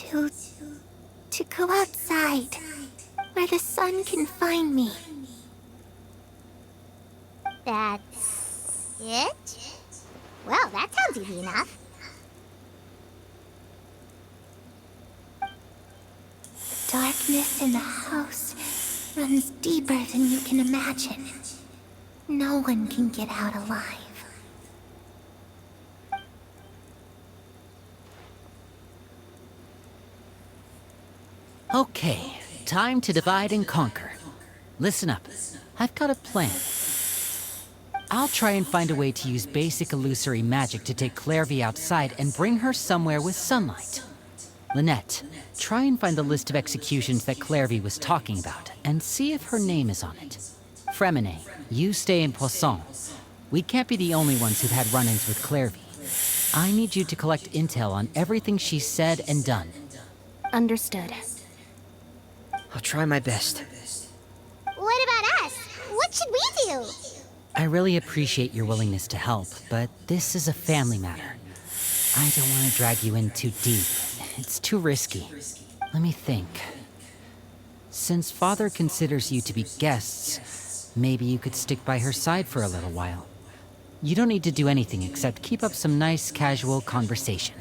To... to go outside, where the sun can find me. That's... it? Well, that sounds easy enough. The darkness in the house runs deeper than you can imagine. No one can get out alive. Okay, time to divide and conquer. Listen up, I've got a plan. I'll try and find a way to use basic illusory magic to take Clairvy outside and bring her somewhere with sunlight. Lynette, try and find the list of executions that Clairvy was talking about, and see if her name is on it. Fremine, you stay in Poisson. We can't be the only ones who've had run-ins with Clairvy. I need you to collect intel on everything she's said and done. Understood. I'll try my best. What about us? What should we do? I really appreciate your willingness to help, but this is a family matter. I don't want to drag you in too deep. It's too risky. Let me think. Since Father considers you to be guests, maybe you could stick by her side for a little while. You don't need to do anything except keep up some nice, casual conversation.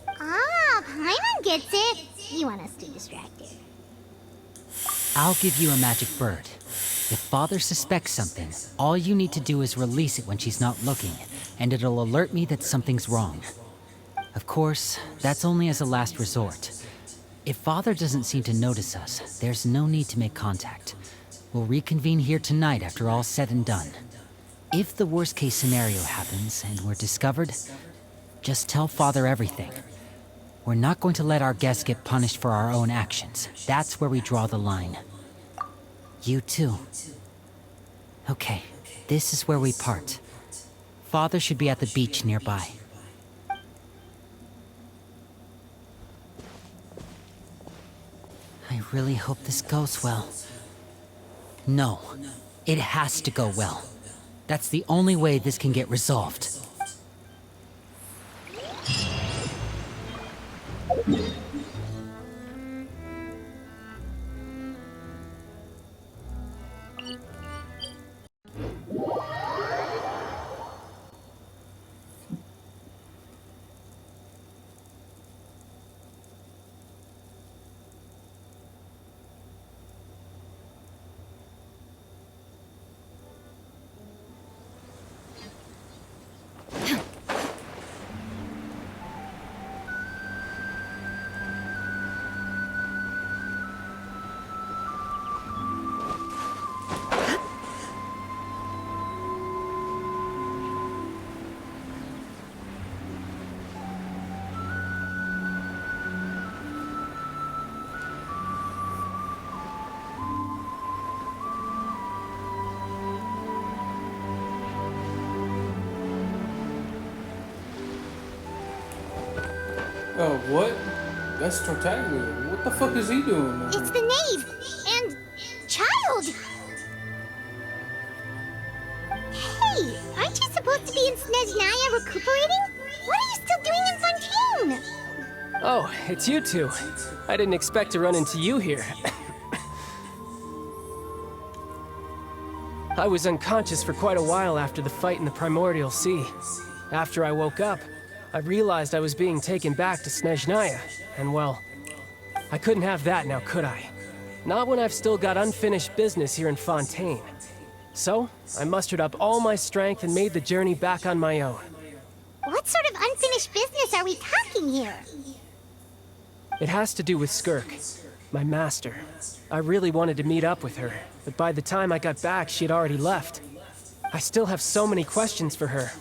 Ah, Paimon gets it. You want us to distract her. I'll give you a magic bird. If Father suspects something, all you need to do is release it when she's not looking, and it'll alert me that something's wrong. Of course, that's only as a last resort. If Father doesn't seem to notice us, there's no need to make contact. We'll reconvene here tonight after all's said and done. If the worst-case scenario happens and we're discovered, just tell Father everything. We're not going to let our guests get punished for our own actions. That's where we draw the line. You too. Okay, this is where we part. Father should be at the beach nearby. I really hope this goes well. No, it has to go well. That's the only way this can get resolved. Oh, what? That's Tartaglia. What the fuck is he doing there? It's the Knave! And... child! Hey, aren't you supposed to be in Snezhnaya recuperating? What are you still doing in Fontaine? Oh, it's you two. I didn't expect to run into you here. I was unconscious for quite a while after the fight in the Primordial Sea. After I woke up, I realized I was being taken back to Snezhnaya, and well, I couldn't have that now, could I? Not when I've still got unfinished business here in Fontaine. So, I mustered up all my strength and made the journey back on my own. What sort of unfinished business are we talking here? It has to do with Skirk, my master. I really wanted to meet up with her, but by the time I got back, she had already left. I still have so many questions for her.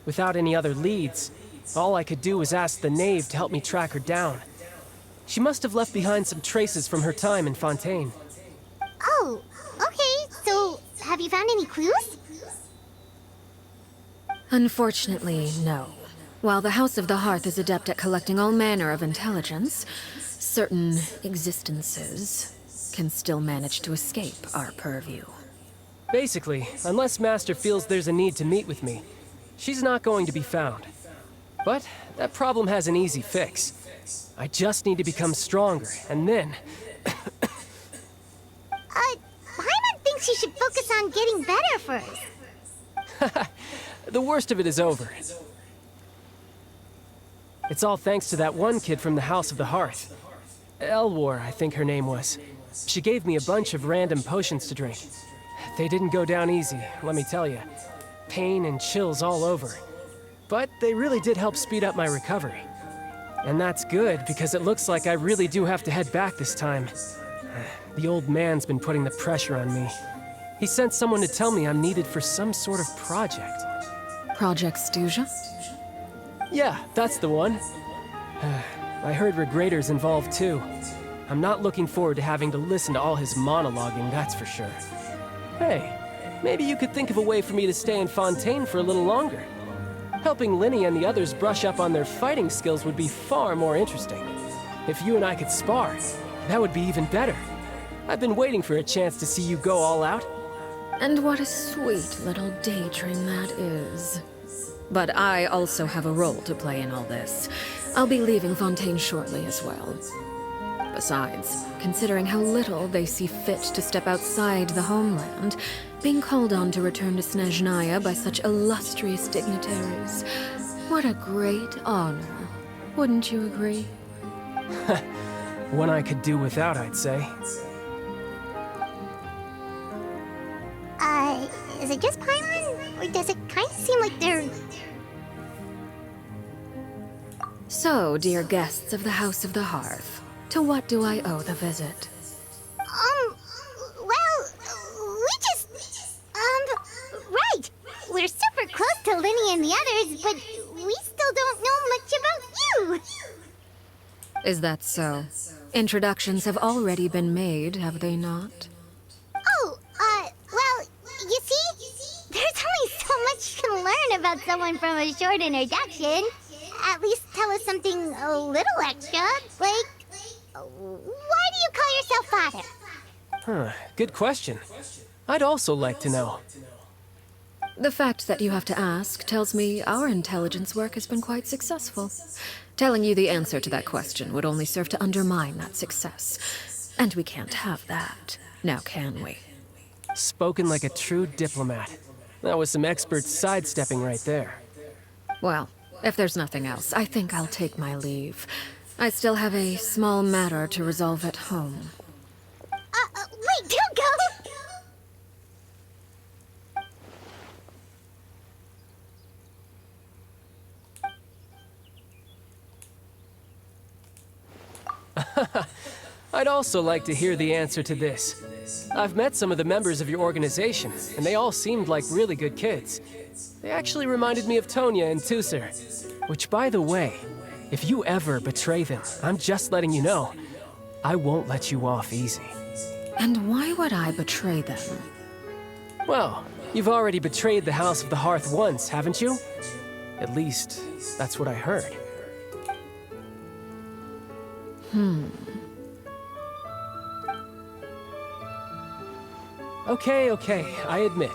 Without any other leads, all I could do was ask the Knave to help me track her down. She must have left behind some traces from her time in Fontaine. Oh, okay, so have you found any clues? Unfortunately, no. While the House of the Hearth is adept at collecting all manner of intelligence, certain existences can still manage to escape our purview. Basically, unless Master feels there's a need to meet with me, she's not going to be found. But that problem has an easy fix. I just need to become stronger, and then... Paimon thinks you should focus on getting better first. The worst of it is over. It's all thanks to that one kid from the House of the Hearth. Elwar, I think her name was. She gave me a bunch of random potions to drink. They didn't go down easy, let me tell you. Pain and chills all over. But they really did help speed up my recovery. And that's good, because it looks like I really do have to head back this time. The old man's been putting the pressure on me. He sent someone to tell me I'm needed for some sort of project. Project Stuja? Yeah, that's the one. I heard Regrader's involved too. I'm not looking forward to having to listen to all his monologuing, that's for sure. Hey, maybe you could think of a way for me to stay in Fontaine for a little longer. Helping Linny and the others brush up on their fighting skills would be far more interesting. If you and I could spar, that would be even better. I've been waiting for a chance to see you go all out. And what a sweet little daydream that is. But I also have a role to play in all this. I'll be leaving Fontaine shortly as well. Besides, considering how little they see fit to step outside the homeland, being called on to return to Snezhnaya by such illustrious dignitaries, what a great honor. Wouldn't you agree? One I could do without, I'd say. Is it just Paimon? Or does it kind of seem like they're... So, dear guests of the House of the Hearth, to what do I owe the visit? Well, we just... right. We're super close to Linny and the others, but we still don't know much about you. Is that so? Introductions have already been made, have they not? Oh, well, you see, there's only so much you can learn about someone from a short introduction. At least tell us something a little extra, like, why do you call yourself father? Huh, good question. I'd also like to know. The fact that you have to ask tells me our intelligence work has been quite successful. Telling you the answer to that question would only serve to undermine that success. And we can't have that, now can we? Spoken like a true diplomat. That was some expert sidestepping right there. Well, if there's nothing else, I think I'll take my leave. I still have a small matter to resolve at home. Wait, don't go! I'd also like to hear the answer to this. I've met some of the members of your organization, and they all seemed like really good kids. They actually reminded me of Tonya and Tusser. Which, by the way, if you ever betray them, I'm just letting you know, I won't let you off easy. And why would I betray them? Well, you've already betrayed the House of the Hearth once, haven't you? At least, that's what I heard. Okay, I admit.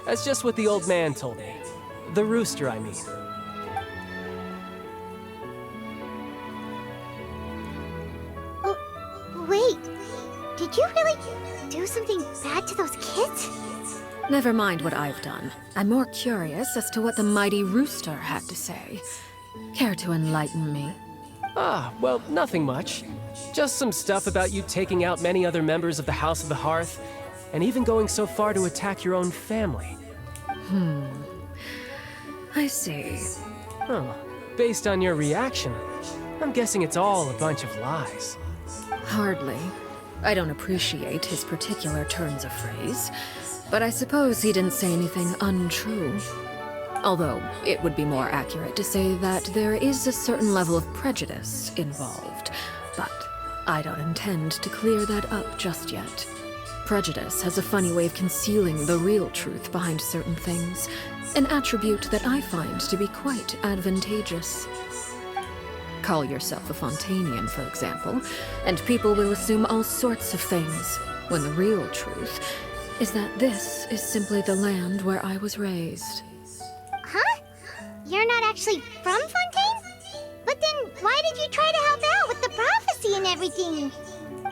That's just what the old man told me. The rooster, I mean. Wait, did you really do something bad to those kids? Never mind what I've done. I'm more curious as to what the mighty rooster had to say. Care to enlighten me? Well, nothing much. Just some stuff about you taking out many other members of the House of the Hearth, and even going so far to attack your own family. I see. Oh, based on your reaction, I'm guessing it's all a bunch of lies. Hardly. I don't appreciate his particular turns of phrase, but I suppose he didn't say anything untrue. Although, it would be more accurate to say that there is a certain level of prejudice involved, but I don't intend to clear that up just yet. Prejudice has a funny way of concealing the real truth behind certain things, an attribute that I find to be quite advantageous. Call yourself a Fontainian, for example, and people will assume all sorts of things, when the real truth is that this is simply the land where I was raised. Huh? You're not actually from Fontaine? But then why did you try to help privacy and everything.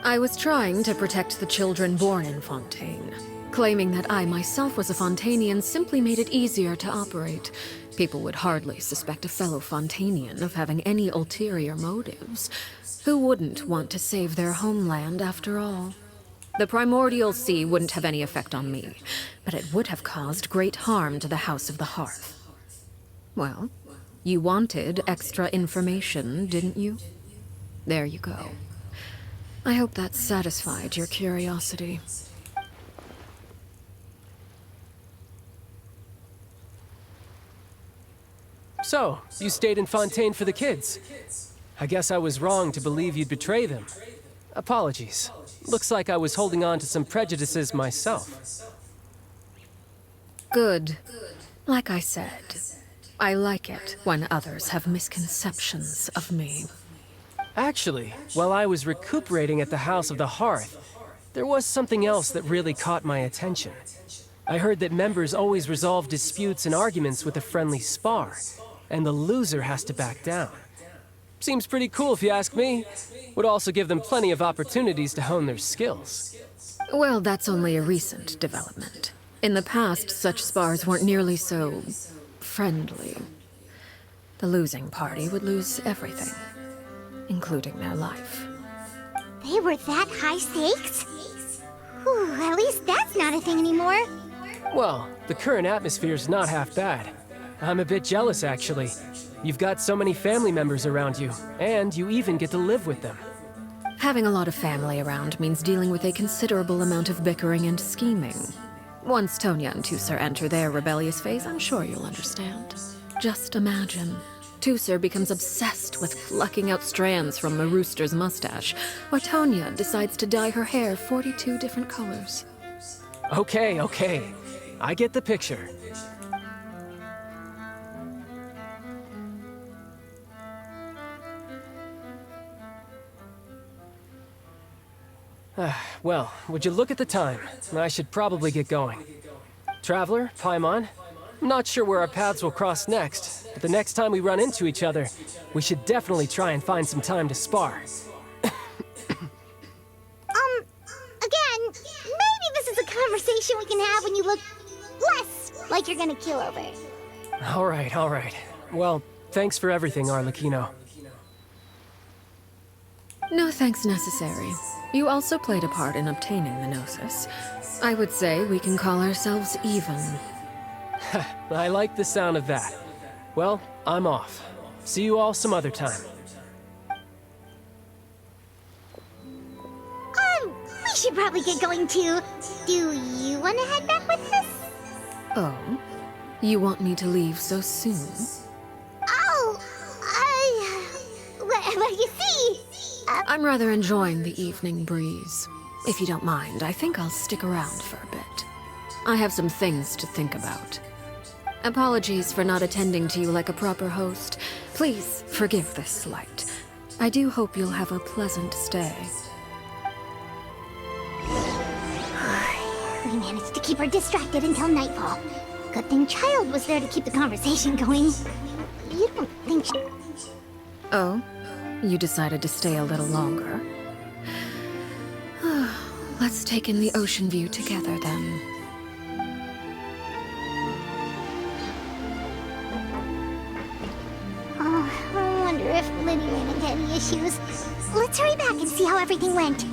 I was trying to protect the children born in Fontaine. Claiming that I myself was a Fontainian simply made it easier to operate. People would hardly suspect a fellow Fontainian of having any ulterior motives. Who wouldn't want to save their homeland after all? The primordial sea wouldn't have any effect on me, but it would have caused great harm to the House of the Hearth. Well, you wanted extra information, didn't you? There you go. I hope that satisfied your curiosity. So, you stayed in Fontaine for the kids. I guess I was wrong to believe you'd betray them. Apologies. Looks like I was holding on to some prejudices myself. Good. Like I said, I like it when others have misconceptions of me. Actually, while I was recuperating at the House of the Hearth, there was something else that really caught my attention. I heard that members always resolve disputes and arguments with a friendly spar, and the loser has to back down. Seems pretty cool if you ask me. Would also give them plenty of opportunities to hone their skills. Well, that's only a recent development. In the past, such spars weren't nearly so friendly. The losing party would lose everything, including their life. They were that high stakes? Whew, at least that's not a thing anymore. Well, the current atmosphere's not half bad. I'm a bit jealous, actually. You've got so many family members around you, and you even get to live with them. Having a lot of family around means dealing with a considerable amount of bickering and scheming. Once Tonya and Tusser enter their rebellious phase, I'm sure you'll understand. Just imagine. Tusser becomes obsessed with plucking out strands from the rooster's mustache, while Tonya decides to dye her hair 42 different colors. Okay. I get the picture. Well, would you look at the time? I should probably get going. Traveler, Paimon, I'm not sure where our paths will cross next, but the next time we run into each other, we should definitely try and find some time to spar. Again, maybe this is a conversation we can have when you look less like you're gonna kill over. All right. Well, thanks for everything, Arlecchino. No thanks necessary. You also played a part in obtaining the Gnosis. I would say we can call ourselves even. I like the sound of that. Well, I'm off. See you all some other time. We should probably get going too. Do you want to head back with us? Oh? You want me to leave so soon? Oh, well, you see... I'm rather enjoying the evening breeze. If you don't mind, I think I'll stick around for a bit. I have some things to think about. Apologies for not attending to you like a proper host. Please forgive this slight. I do hope you'll have a pleasant stay. We managed to keep her distracted until nightfall. Good thing Child was there to keep the conversation going. You don't think she... Oh? You decided to stay a little longer? Let's take in the ocean view together, then. Oh, I wonder if Liddy ran into any issues. Let's hurry back and see how everything went.